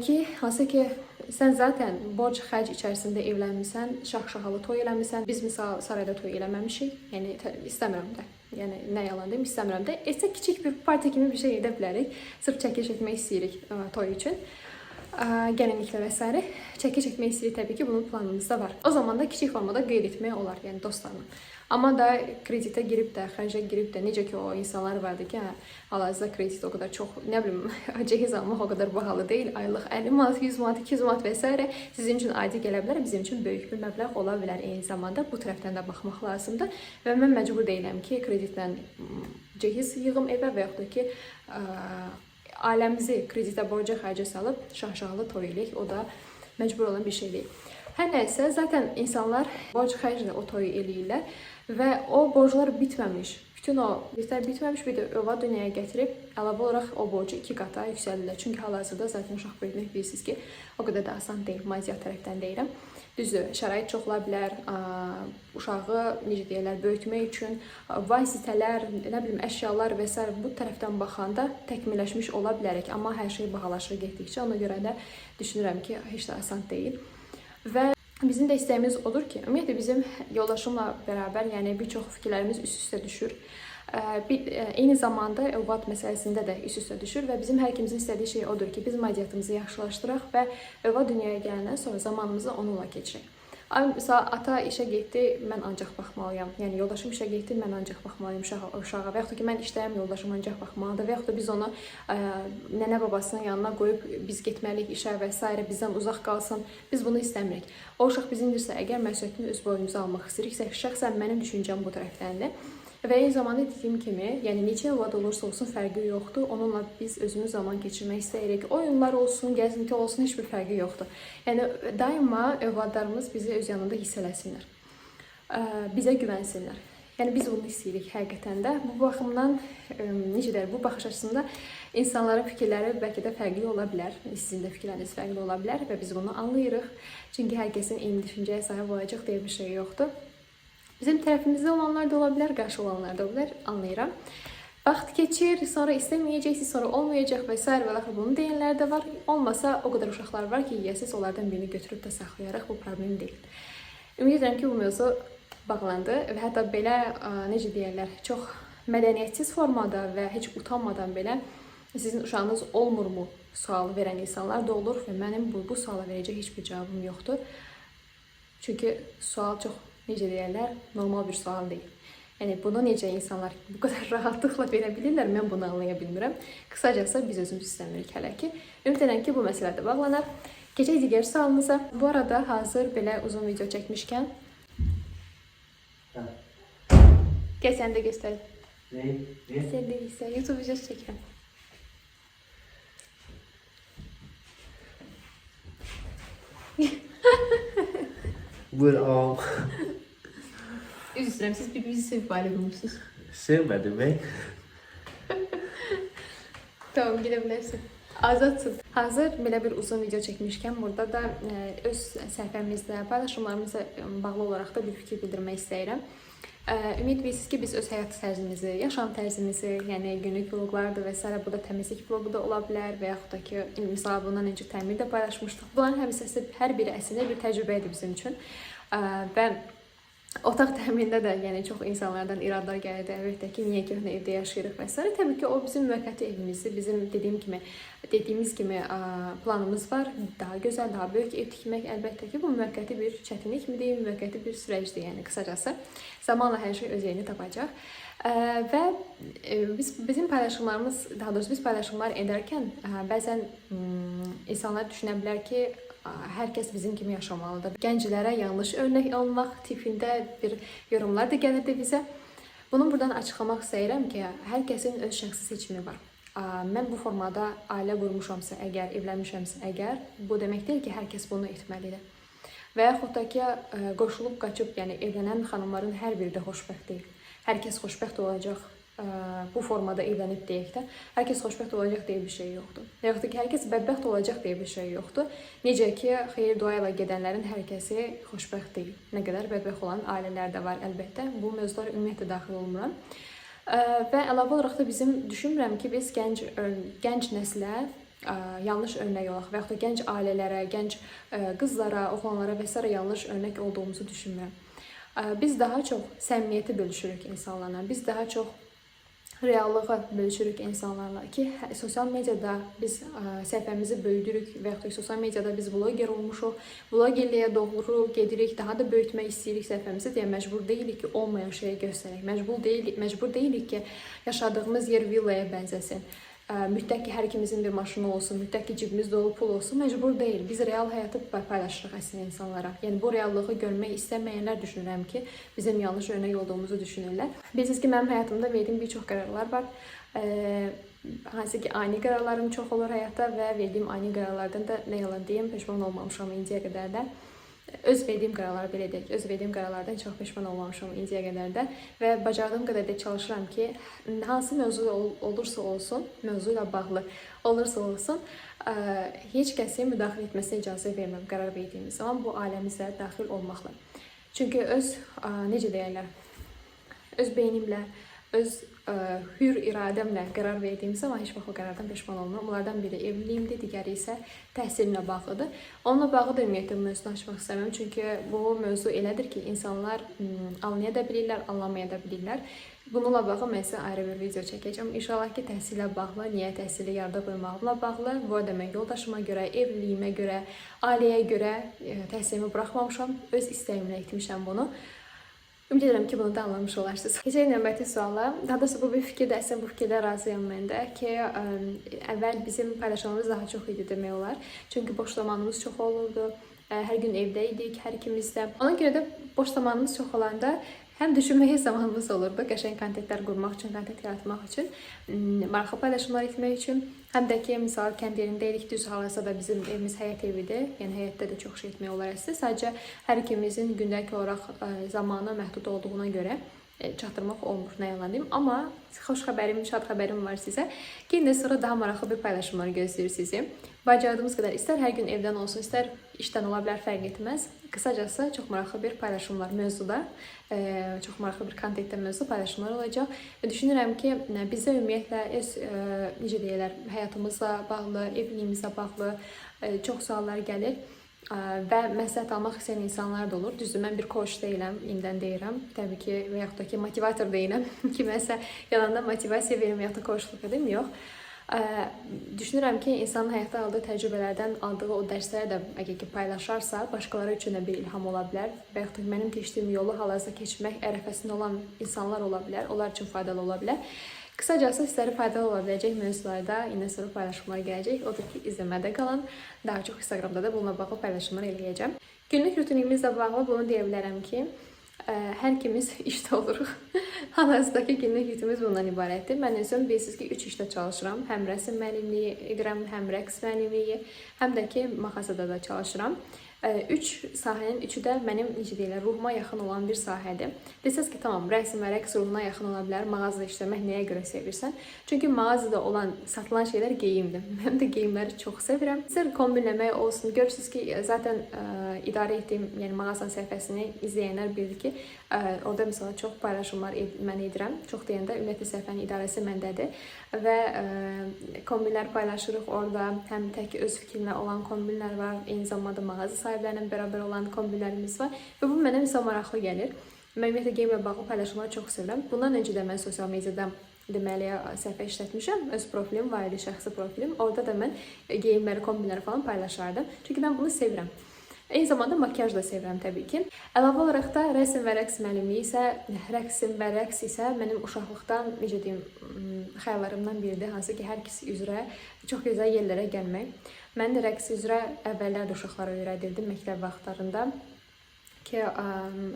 Ki, hansı ki, sən zaten borc xərc içərisində evlənmirsən, şaxşahalı toy eləmirsən. Biz misal sarayda toy eləməmişik. Yəni istəmirəm də. Yəni nə yalan deyim, istəmirəm də. Etsə kiçik bir partiya kimi bir şey edə bilərik. Sırf çəkiliş etmək istəyirik toy üçün. Gəlinliklə və s. çəkiş etmək istəyirik təbii ki, bunun planımızda var. O zaman da kiçik formada qeyd etmək olar, yəni dostlarla. Amma da kreditə girib də, xərcə girib də, necə ki o insanlar vardı ki, hal-hazırda kredit o qədər çox, nə bilim, cehiz almaq o qədər bahalı deyil. Aylıq 50 manat, 100 manat, 200 manat və s. sizin üçün adi gələ bilər, bizim üçün böyük bir məbləğ ola bilər. Eyni zamanda bu tərəfdən də baxmaq lazımdır. Və mən məcbur deyiləm ki, kreditlə cehiz yığım evə və yaxud da ki, ailəmizi kreditə borca xərcə salıb şaşalı toy eləyək. O da məcbur olan bir şey deyil. Hər nəysə, zaten insanlar borc xərclə o toyu eləyirlər və o borclar bitməmiş, bütün o bitməmiş bir də övlad dünyaya gətirib əlavə olaraq o borcu 2 qata yüksəldirlər. Çünki hal-hazırda zaten uşaq böyütmək bilirsiniz ki, o qədər də asan deyil, maddiyyat tərəfdən deyirəm. Düzdür, şərait çox ola bilər, uşağı, necə deyirlər, böyütmək üçün vasitələr, nə bilim, əşyalar və s. bu tərəfdən baxanda təkmilləşmiş ola bilərik. Amma hər şey bahalaşır getdikcə, ona görə də düşünürəm ki, heç də asan deyil. Və bizim də istəyimiz odur ki, ümumiyyətlə bizim yoldaşımla bərabər, yəni bir çox fikirlərimiz üst-üstə düşür. Eyni zamanda övlad məsələsində də üst-üstə düşür və bizim hər ikimizin istədiyi şey odur ki, biz maddiyyatımızı yaxşılaşdıraq və övlad dünyaya gələndən sonra zamanımızı onunla keçirək. Mesela ata işə getdi, mən ancaq baxmalıyam. Yəni yoldaşım işə getdi, mən ancaq baxmalıyam uşağa. Və yaxud da ki, mən işləyəm, yoldaşım ancaq baxmalıdır. Və yaxud da biz onu nənə babasının yanına qoyub biz getməliyik işə və s. bizdən uzaq qalsın. Biz bunu istəmirik. O uşaq bizimdirsə, əgər məsuliyyətini öz boynumuza almaq istəyiriksə, şəxsən mənim düşüncəm bu tərəfdəndir. Və eyni zamanda dediyim kimi, yəni neçə övlad olursa olsun fərqi yoxdur. Onunla biz özümüz zaman keçirmək istəyirik. Oyunlar olsun, gəzinti olsun, heç bir fərqi yoxdur. Yəni daima övladlarımız bizi öz yanında hiss eləsinlər. Bizə güvənsinlər. Yəni biz bunu istəyirik həqiqətən də. Bu baxımdan, necə deyir, bu baxış açısında insanların fikirləri bəlkə də fərqli ola bilər. Sizin də fikirləriniz fərqli ola bilər və biz bunu anlayırıq. Çünki hər kəsin eyni düşüncəyə sahib olacaq deyə bir şey yoxdur. Bizim tərəfimizdə olanlar da ola bilər, qarşı olanlar da ola bilər, anlayıram. Vaxt keçir, sonra istəməyəcəksiniz, sonra olmayacaq və s. və axı bunu deyənlər də var. Olmasa o qədər uşaqlar var ki, yiyəsiz onlardan birini götürüb də saxlayaraq, bu problem deyil. Ümid edirəm ki, bu mövzu bağlandı və hətta belə, necə deyərlər, çox mədəniyyətsiz formada və heç utanmadan belə sizin uşağınız olmurmu sualı verən insanlar da olur və mənim bu suala verəcək heç bir cavabım yoxdur. Çünki sual çox, necə deyərlər, normal bir sual deyil. Yəni, bunu necə insanlar bu qədər rahatlıqla verə bilirlər, mən bunu anlaya bilmirəm. Qısacası biz özümüz istəmirik hələ ki. Ümid edirəm ki, bu məsələ də bağlanar. Keçək digər sualınıza. Bu arada hazır belə uzun video çəkmişkən. Gəl sən də göstər. Ne? Sən deyirsən, YouTube videosu çəkirəm. Buyur ağam. Üzr istəyirəm, siz bir-birinizi sevib ayrı bulmuşsunuz. Sevmədim ben. Tamam, gedə bilərsin. Azadsın. Hazır belə bir uzun video çəkmişkən, burada da öz səhifəmizdə, paylaşımlarımızla bağlı olaraq da bir fikir bildirmək istəyirəm. Ümid bilirsiniz ki, biz öz həyat tərzimizi, yaşam tərzimizi, yəni günlük vloqlardır və s. Bu da təmizlik vloqu da ola bilər və yaxud da ki, misal bundan öncə təmir də paylaşmışdıq. Bunların hər biri əslində bir təcrübə idi bizim üçün. Və Otaq təminində də yəni çox insanlardan iradlar gəlirdi. Əlbəttə ki, niyə köhnə evdə yaşayırıq və s. Təbii ki, o bizim müvəqqəti evimizdir. Bizim dediyimiz kimi planımız var. Daha gözəl, daha böyük ev tikmək əlbəttə ki, bu müvəqqəti bir çətinlik mi deyim, müvəqqəti bir süreçdir yəni qısacası. Zamanla hər şey öz yerini tapacaq. Və bizim paylaşımlarımız, daha doğrusu biz paylaşımlar edərkən bəzən insanlar düşünə bilər ki, hər kəs bizim kimi yaşamalıdır. Gənclərə yanlış örnək olmaq tipində bir yorumlar da gəlirdi bizə. Bunu buradan açıqlamaq istəyirəm ki, hər kəsin öz şəxsi seçimi var. Mən bu formada ailə qurmuşamsa, əgər evlənmişəmsə, əgər bu demək deyil ki, hər kəs bunu etməlidir. Və yaxud da ki, qoşulub qaçıb, yəni evlənən xanımların hər biri də xoşbəxt deyil. Hər kəs xoşbəxt olacaq. Bu formada evlənib deyək də, hər kəs xoşbəxt olacaq deyə bir şey yoxdur. Və yaxud da ki, hər kəs bədbəxt olacaq deyə bir şey yoxdur. Necə ki, xeyir dua ilə gedənlərin hər kəsi xoşbəxt deyil. Nə qədər bədbəxt olan ailələr də var əlbəttə. Bu mövzulara ümumiyyətlə daxil olmuram. Və əlavə olaraq da düşünmürəm ki, biz gənc nəslə yanlış örnek olaq və yaxud da gənc ailələrə, gənc qızlara, oğlanlara və s. yanlış örnek olduğumuzu düşünmürəm. Biz daha çox səmimiyyəti bölüşürük insanlarla. Biz daha çox reallığı bölüşürük insanlarla ki, sosial mediada biz səhifəmizi böyüdürük və yaxud da sosial mediada biz vloger olmuşuq, vlogerliyə doğru gedirik, daha da böyütmək istəyirik səhifəmizi deyə məcbur deyilik ki, olmayan şeyi göstərək. Məcbur deyilik ki, yaşadığımız yer villaya bənzəsin. Mütləq ki, hər ikimizin bir maşını olsun, mütləq ki, cibimiz dolu pul olsun, məcbur deyil. Biz real həyatı paylaşırıq əslində insanlara. Yəni, bu reallığı görmək istəməyənlər düşünürəm ki, bizim yanlış örnek olduğumuzu düşünürlər. Bilirsiniz ki, mənim həyatımda verdiyim bir çox qərarlar var. Hansı ki, ani qərarlarım çox olur həyatda və verdiyim ani qərarlardan da nə yalan deyim, peşman olmamışam indiyə qədər də. Öz verdiyim qərarlar belə deyək, öz verdiyim qərarlardan çox peşman olmamışam indiyə qədər də və bacardığım qədər də çalışıram ki, hansı mövzu olursa olsun, mövzu ilə bağlı olursa olsun, heç kəsin müdaxilə etməsinə icazə verməm qərar verdiyimiz zaman bu ailəmizə daxil olmaqla. Çünki necə deyərlər, öz beynimlə, öz hür iradəmlə qərar verdiyim zaman heç vaxt o qərardan peşman olmuram. Bunlardan biri evliliyimdir, digəri isə təhsilimlə bağlıdır. Onunla bağlı da ümumiyyətlə mövzunu açmaq istəmirəm. Çünki bu mövzu elədir ki, insanlar anlaya da bilirlər, anlamaya da bilirlər. Bununla bağlı mən sizə ayrı bir video çəkəcəm. İnşallah ki, təhsilə bağlı, niyə təhsili yarıda qoymağımla bağlı, bu arada mən yoldaşıma görə, evliliyimə görə, ailəyə görə təhsilimi buraxmamışam. Öz istəyimlə etmişəm bunu. Ümid edirəm ki, bunu da anlamış olarsınız. Keçək növbəti suala. Daha doğrusu bu bir fikirdə, əslində bu fikirdə razıyam mən də ki, əvvəl bizim paylaşmamız daha çox idi demək olar. Çünki boş zamanımız çox olurdu. Hər gün evdə idik, hər ikimiz də. Ona görə də boş zamanımız çox olanda həm düşünməyə zamanımız olurdu, qəşəng kontentlər qurmaq üçün, kontent yaratmaq üçün, maraqlı paylaşımlar etmək üçün. Həm də ki, misal kənd yerindəydik, düz hal-hazırda da bizim evimiz həyət evidir. Yəni həyətdə də çox şey etmək olar əslində. Sadəcə hər ikimizin gündəlik olaraq zamanı məhdud olduğuna görə çatdırmaq olmur, nə yalan deyim. Amma xoş xəbərim, şad xəbərim var sizə. Yenə sonra daha maraqlı bir paylaşımlar gözləyir sizi. Bacardığımız qədər istər hər gün evdən olsun, istər işdən ola bilər, fərq etməz. Qısacası çox maraqlı bir paylaşımlar mövzuda, çox maraqlı bir kontentdə mövzu paylaşımlar olacaq. Və düşünürəm ki, bizə ümumiyyətlə necə deyirlər, həyatımızla bağlı, evliliyimizlə bağlı çox suallar gəlir. Və məsləhət almaq istəyən insanlar da olur. Düzdür, mən bir coach deyiləm, indidən deyirəm. Təbii ki, və yaxud da ki, motivator deyiləm. Kiməsə yalandan motivasiya verim, yaxud da coachlıq edim, yox. Düşünürəm ki, insanın həyatda aldığı təcrübələrdən aldığı o dərsləri də əgər ki, paylaşarsa, başqaları üçün də bir ilham ola bilər. Və yaxud da mənim keçdiyim yolu hal-hazırda keçmək ərəfəsində olan insanlar ola bilər. Onlar üçün faydalı ola bilər. Qısacası sizlərə faydalı ola biləcək mövzularda yenə sonra paylaşımlar gələcək. Odur ki, izləmədə qalın. Daha çox Instagramda da bununla bağlı paylaşımlar eləyəcəm. Günlük rutinimizlə bağlı bunu deyə bilərəm ki, hər ikimiz işdə oluruq. Hal-hazırdakı günlük yükümüz bundan ibarətdir. Mən özüm bilirsiniz ki, 3 işdə çalışıram. Həm rəsm müəllimliyi edirəm, həm rəqs müəllimliyi, həm də ki, mağazada da çalışıram. 3 sahənin üçü də mənim necə deyirlər, ruhuma yaxın olan bir sahədir. Desəz ki, tamam, rəsm və rəqs ruhuna yaxın ola bilər, mağazada işləmək nəyə görə sevirsən? Çünki mağazada olan, satılan şeylər geyimdir. Mən də geyimləri çox sevirəm. Sizə kombinləmək olsun. Görürsünüz ki, zaten idarə etdiyim, yəni mağazanın səhifəsini izləyənlər bilir ki, orada mesela çox paylaşımlar mən edirəm. Çox deyəndə ümumiyyətlə səhifənin idarəsi məndədir. Və kombinlər paylaşırıq orada. Həm tək öz fikrimlə olan kombinlər var, eyni zamanda mağaza sahiblərlə bərabər olan kombinlərimiz var və bu mənə misal maraqlı gəlir. Mən ümumiyyətlə geyimlə bağlı paylaşımları çox sevirəm. Bundan öncə də mən sosial mediada deməli səhifə işlətmişəm. Öz profilim var idi, şəxsi profilim. Orada da mən geyimləri, kombinləri falan paylaşardım. Çünki mən bunu sevirəm. Eyni zamanda makyaj da sevirəm təbii ki. Əlavə olaraq da rəsm və rəqs müəllimliyi isə, rəqs isə mənim uşaqlıqdan, necə deyim, xəyallarımdan biridir. Hansı ki, hər ikisi üzrə çox gözəl yerlərə gəlmək. Mən də rəqs üzrə əvvəllər də uşaqlara öyrədirdim məktəb vaxtlarında. Ki,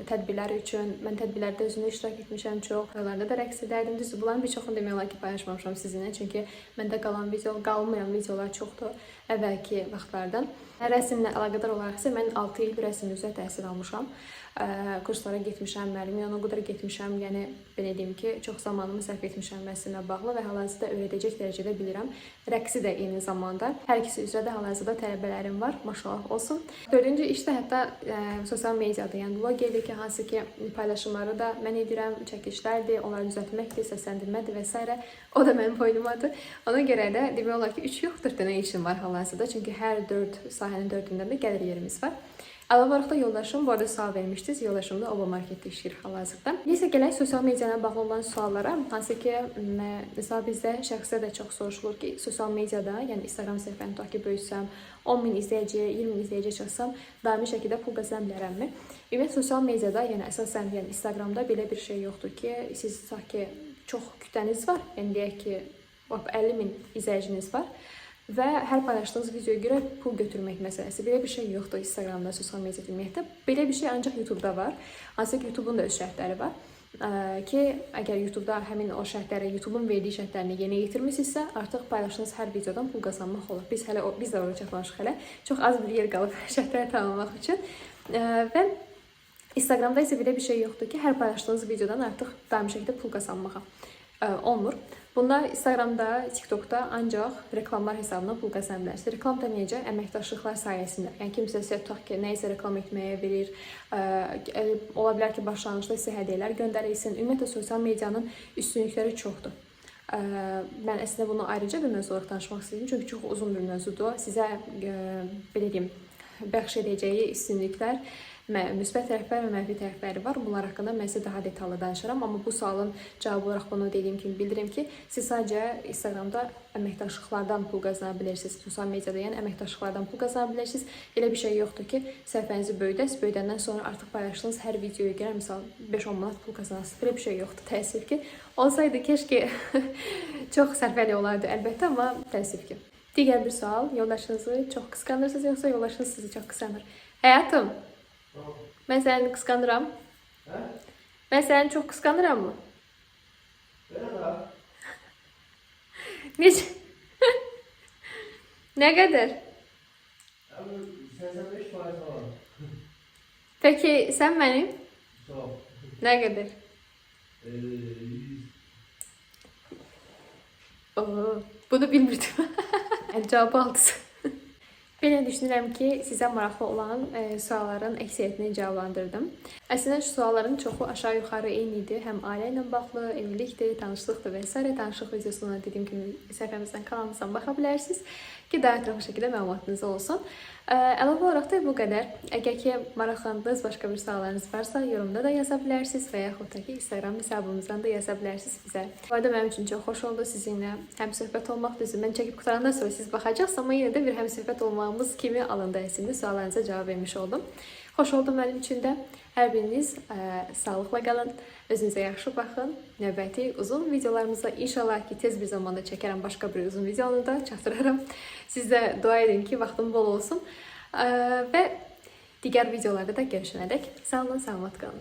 tədbirlər üçün, mən tədbirlərdə özümü iştirak etmişəm çox. Oralarda da rəqs edərdim. Düzdür, bunların bir çoxunu demək olar ki, paylaşmamışam sizinlə. Çünki məndə qalmayan videolar çoxdur əvvəlki vaxtlardan. Rəsmlə əlaqədar olaraq isə mən 6 il rəsm üzrə təhsil almışam. Kurslara getmişəm, müəllimə o qədər getmişəm. Yəni, belə deyim ki, çox zamanımı sərf etmişəm rəsmlə bağlı və hal-hazırda öyrədəcək dərəcədə bilirəm. Rəqsi də eyni zamanda. Hər ikisi üzrə də hal-hazırda tələbələrim var, maşallah olsun. Dördüncü işdə hətta sosial mediada, yəni vloggerdir ki, hansı ki, paylaşımları da mən edirəm, çəkilişlərdir, onları düzəltməkdir, səsləndirmədir və s. O da mənim boynumadır. Ona görə də demək olar ki, 3 yox, 4 dənə işim var hal-hazırda. Çünki hər 4 sahənin 4-ündə də gəlir yerimiz var. Əlavə olaraq da yoldaşım, bu arada sual vermişdiniz, yoldaşım da Oba Marketdə işləyir hal-hazırda. Neysə, gələk sosial mediayla bağlı olan suallara. Hansı ki, mesela bizdə şəxsdə də çox soruşulur ki, sosial mediada, yəni Instagram səhifəni tutaq ki, böyütsəm, 10.000 izləyiciyə, 20.000 izləyiciyə çıxsam, daimi şəkildə pul qazana bilərəmmi? Ümumiyyətlə, sosial mediada, yəni əsasən yəni Instagramda belə bir şey yoxdur ki, siz tutaq ki, çox kütləniz var, yəni deyək ki, 50.000 izləyiciniz var. Və hər paylaşdığınız videoya görə pul götürmək məsələsi. Belə bir şey yoxdur Instagramda, sosial mediada ümumiyyətlə. Belə bir şey ancaq YouTube'da var. Hansı ki, YouTube'un da öz şərtləri var. Ki, əgər YouTube'da həmin o şərtləri, YouTube'un verdiyi şərtlərini yerinə yetirmişsinizsə, artıq paylaşdığınız hər videodan pul qazanmaq olur. Biz də oraya çatmışıq hələ. Çox az bir yer qalıb şərtləri tamamlamaq üçün. Və Instagramda isə belə bir şey yoxdur ki, hər paylaşdığınız videodan artıq daimi şəkildə pul qazanmağa olmur. Bunda Instagramda, TikTok'da ancaq reklamlar hesabına pul qazana bilərsiniz. Reklam da necə? Əməkdaşlıqlar sayəsində. Yəni kimsə sizə tutaq ki, nəyisə reklam etməyə verir. Ola bilər ki, başlanğıcda sizə hədiyyələr göndərilsin. Ümumiyyətlə sosial medianın üstünlükləri çoxdur. Mən əslində bunu ayrıca bir mövzu olaraq danışmaq istəyirəm. Çünki çox uzun bir mövzudur. Sizə belə deyim, bəxş edəcəyi üstünlüklər, müsbət tərəflər və mənfi tərəfləri var. Bunlar haqqında mən sizə daha detallı danışaram. Amma bu sualın cavabı olaraq bunu dediyim kimi bildirim ki, siz sadəcə Instagramda əməkdaşlıqlardan pul qazana bilirsiniz. Sosial mediada yəni əməkdaşlıqlardan pul qazana bilirsiniz. Elə bir şey yoxdur ki, səhifənizi böyüdəsiz, böyüdəndən sonra artıq paylaşdığınız hər videoya görə misal 5-10 manat pul qazanasınız. Belə bir şey yoxdur, təəssüf ki. Olsaydı keşke çox sərfəli olardı əlbəttə, amma təəssüf ki. Digər bir sual, yoldaşınızı çox qısqanırsınız yoxsa yoldaşınız sizi çox qısqanır? Həyatım, mən səni qısqanıram. Hə? Mən səni çox qısqanıram mı? Belə. Necə? Nə qədər? 85% var. Peki sən mənim? Çox. Nə qədər? 100. Oo, bunu bilmirdim. Cavabı aldısı. Belə düşünürəm ki, sizə maraqlı olan sualların əksəriyyətini cavablandırdım. Əslində şu sualların çoxu aşağı-yuxarı eyni idi. Həm ailə ilə bağlı, evlilikdir, tanışlıqdır və s. Tanışlıq videosuna dediyim kimi səhifəmizdən, kanalımızdan baxa bilərsiniz ki, daha ətraflı şəkildə məlumatınız olsun. Əlavə olaraq da bu qədər. Əgər ki, maraqlandığınız başqa bir suallarınız varsa, yorumda da yaza bilərsiniz və yaxud da ki, Instagram hesabımızdan da yaza bilərsiniz bizə. Bu arada mənim üçün çox xoş oldu sizinlə həm söhbət olmaq düzdür. Mən çəkib qutarandan sonra siz baxacaqsınız, amma yenə də bir həm söhbət olmağımız kimi alında əslində suallarınıza cavab vermiş oldum. Xoş oldu mənim üçün də. Hər biriniz sağlıqla qalın, özünüzə yaxşı baxın. Növbəti uzun videolarımızda inşallah ki, tez bir zamanda çəkərəm başqa bir uzun videonu da çatdıraram. Siz də dua edin ki, vaxtım bol olsun. Və digər videolarda da görüşənədək sağ olun, salamat qalın.